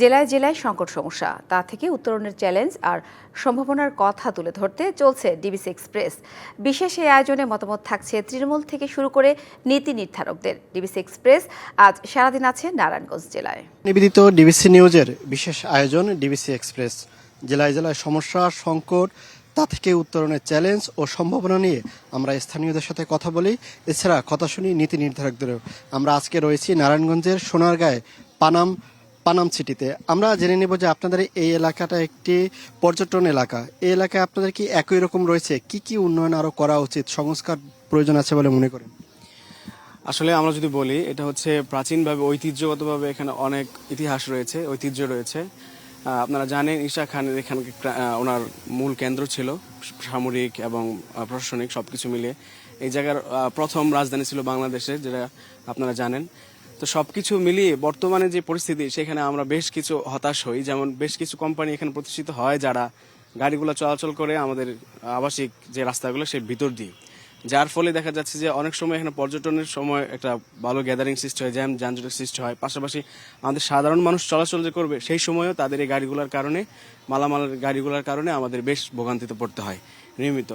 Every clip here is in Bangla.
জেলায় জেলায় সংকট সমস্যা, তা থেকে উত্তরণের চ্যালেঞ্জ আর সম্ভাবনার কথা তুলে ধরতে চলছে ডিবিসি এক্সপ্রেস। বিশেষ এই আয়োজনে মতামত থাকছে তৃণমূল থেকে শুরু করে নীতি নির্ধারকদের। ডিবিসি এক্সপ্রেস আজ সারাদিন আছে নারায়ণগঞ্জ জেলায়। নিবেদিত ডিবিসি নিউজের বিশেষ আয়োজন ডিবিসি এক্সপ্রেস। জেলায় জেলায় সমস্যা, সংকট, তা থেকে উত্তরণের চ্যালেঞ্জ ও সম্ভাবনা নিয়ে আমরা স্থানীয়দের সাথে কথা বলি। এছাড়া কথা শুনি নীতি নির্ধারকদেরও। আমরা আজকে রয়েছি নারায়ণগঞ্জের সোনারগাঁয়ে পানাম সিটিতে। আমরা জেনে নেব যে আপনাদের এই এলাকাটা একটি পর্যটন এলাকা। এই এলাকায় আপনাদের কি একই রকম রয়েছে? কি কি উন্নয়ন আরো করা উচিত, সংস্কার প্রয়োজন আছে বলে মনে করেন? আসলে আমরা যদি বলি, এটা হচ্ছে প্রাচীনভাবে ঐতিহ্যগতভাবে এখানে অনেক ইতিহাস রয়েছে, ঐতিহ্য রয়েছে। আপনারা জানেন ঈশা খানের এখানে ওনার মূল কেন্দ্র ছিল, সামরিক এবং প্রশাসনিক সবকিছু মিলিয়ে এই জায়গার প্রথম রাজধানী ছিল বাংলাদেশের, যেটা আপনারা জানেন। তো সবকিছু মিলিয়ে বর্তমানে যে পরিস্থিতি, সেখানে আমরা বেশ কিছু হতাশ হই। যেমন বেশ কিছু কোম্পানি এখানে প্রতিষ্ঠিত হয় যারা গাড়িগুলো চলাচল করে আমাদের আবাসিক যে রাস্তাগুলো সেই ভিতর দিয়ে, যার ফলে দেখা যাচ্ছে যে অনেক সময় এখানে পর্যটনের সময় একটা ভালো গ্যাদারিং সৃষ্টি হয়, যানজটের সৃষ্টি হয়। পাশাপাশি আমাদের সাধারণ মানুষ চলাচল যে করবে সেই সময়ও তাদের এই গাড়িগুলোর কারণে, মালামালের গাড়িগুলোর কারণে আমাদের বেশ ভোগান্তিতে পড়তে হয় নিয়মিত।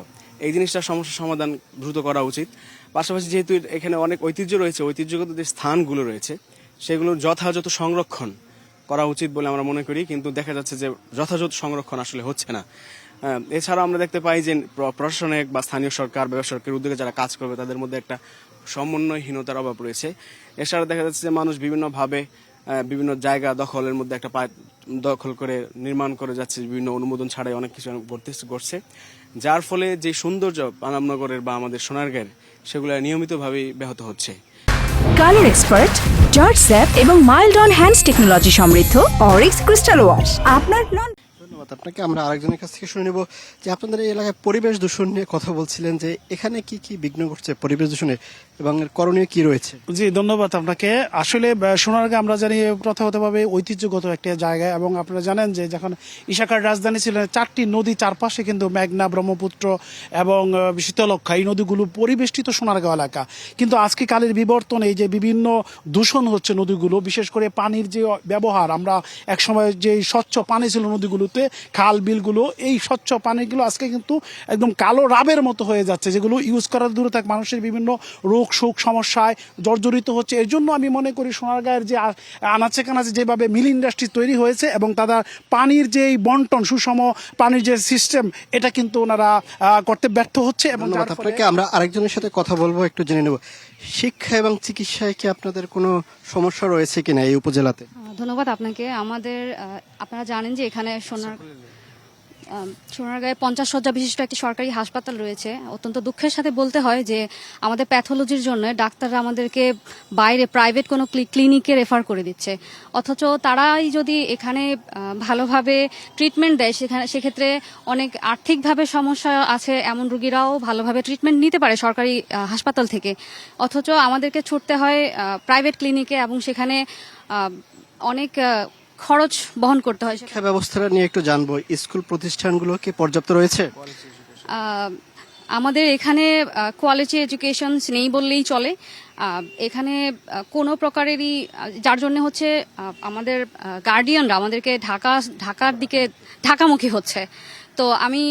এই জিনিসটা সমস্যার সমাধান দ্রুত করা উচিত। পাশাপাশি যেহেতু এখানে অনেক ঐতিহ্য রয়েছে, ঐতিহ্যগত যে স্থানগুলো রয়েছে সেগুলোর যথাযথ সংরক্ষণ করা উচিত বলে আমরা মনে করি, কিন্তু দেখা যাচ্ছে যে যথাযথ সংরক্ষণ আসলে হচ্ছে না। এছাড়াও আমরা দেখতে পাই যে প্রশাসনিক বা স্থানীয় সরকার বা সরকারের উদ্যোগে যারা কাজ করবে তাদের মধ্যে একটা সমন্বয়হীনতার অভাব রয়েছে। এছাড়া দেখা যাচ্ছে যে মানুষ বিভিন্নভাবে বিভিন্ন জায়গা দখলের মধ্যে একটা দখল করে নির্মাণ করে যাচ্ছে, বিভিন্ন অনুমোদন ছাড়াই অনেক কিছু করছে, যার ফলে যে সৌন্দর্য পানামনগরের বা আমাদের সোনারগাঁয়ের, সেগুলো নিয়মিতভাবেই ব্যাহত হচ্ছে। কালার এক্সপার্ট, জর্জ স্যাপ এবং মাইল্ড অন হ্যান্ডস টেকনোলজি সমৃদ্ধ অরিক্স ক্রিস্টাল ওয়াশ আপনার ধন্যবাদ আপনাকে। আমরা আরেকজনের কাছ থেকে শুনে নেব যে আপনাদের এই এলাকায় পরিবেশ দূষণ নিয়ে কথা বলছিলেন, যে এখানে কি কি বিঘ্ন ঘটছে পরিবেশ দূষণের এবং এর করণীয় কি রয়েছে? জি, ধন্যবাদ আপনাকে। আসলে সোনারগাঁ আমরা জানি প্রথাগতভাবে ঐতিহ্যগত একটা জায়গা, এবং আপনারা জানেন যে যখন ঈশাখার রাজধানী ছিল, 4টি নদী চারপাশে কিন্তু মেঘনা, ব্রহ্মপুত্র এবং শীতলক্ষা, এই নদীগুলো পরিবেষ্টিত সোনারগাঁও এলাকা। কিন্তু আজকে কালের বিবর্তনে এই যে বিভিন্ন দূষণ হচ্ছে নদীগুলো, বিশেষ করে পানির যে ব্যবহার, আমরা একসময় যে স্বচ্ছ পানি ছিল নদীগুলোতে, খাল বিলগুলো, এই স্বচ্ছ পানিগুলো আজকে কিন্তু একদম কালো রাবের মতো হয়ে যাচ্ছে, যেগুলো ইউজ করার দূরে থাক মানুষের বিভিন্ন রোগ শোক সমস্যায় জর্জরিত হচ্ছে। এর জন্য আমি মনে করি সোনারগাঁয়ের যে আনাচে কানাচে যেভাবে মিল ইন্ডাস্ট্রি তৈরি হয়েছে এবং তারা পানির যে বন্টন, সুষম পানির যে সিস্টেম, এটা কিন্তু ওনারা করতে ব্যর্থ হচ্ছে। এবং আপনাকে আমরা আরেকজনের সাথে কথা বলবো, একটু জেনে নেব শিক্ষা এবং চিকিৎসায় কি আপনাদের কোনো সমস্যা রয়েছে কিনা এই উপজেলাতে? ধন্যবাদ আপনাকে। আপনারা জানেন যে এখানে সোনারগাঁয়ে 50 শয্যা বিশিষ্ট একটি সরকারি হাসপাতাল রয়েছে। অত্যন্ত দুঃখের সাথে বলতে হয় যে আমাদের প্যাথোলজির জন্য ডাক্তাররা আমাদেরকে বাইরে প্রাইভেট কোনো ক্লিনিকে রেফার করে দিচ্ছে, অথচ তারাই যদি এখানে ভালোভাবে ট্রিটমেন্ট দেয়, সেক্ষেত্রে অনেক আর্থিকভাবে সমস্যা আছে এমন রোগীরাও ভালোভাবে ট্রিটমেন্ট নিতে পারে সরকারি হাসপাতাল থেকে। অথচ আমাদেরকে ছুটতে হয় প্রাইভেট ক্লিনিকে, এবং সেখানে অনেক খরচ বহন করতে হয়। শিক্ষা ব্যবস্থাটা নিয়ে একটু জানবো, স্কুল প্রতিষ্ঠানগুলো কি পর্যাপ্ত রয়েছে? আমাদের এখানে কোয়ালিটি এডুকেশন নেই বললেই চলে। এখানে কোনো প্রকারেরই, যার জন্য হচ্ছে আমাদের গার্ডিয়ানরা আমাদেরকে ঢাকামুখী হচ্ছে। তো আমি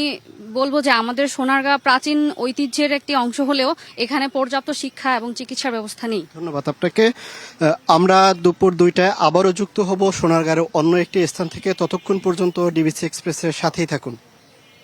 বলবো যে আমাদের সোনারগাঁ প্রাচীন ঐতিহ্যের একটি অংশ হলেও এখানে পর্যাপ্ত শিক্ষা এবং চিকিৎসার ব্যবস্থা নেই। ধন্যবাদ আপনাকে। আমরা দুপুর 2টায় আবারও যুক্ত হব সোনারগাঁয়ের অন্য একটি স্থান থেকে। ততক্ষণ পর্যন্ত ডিবিসি এক্সপ্রেসের সাথেই থাকুন।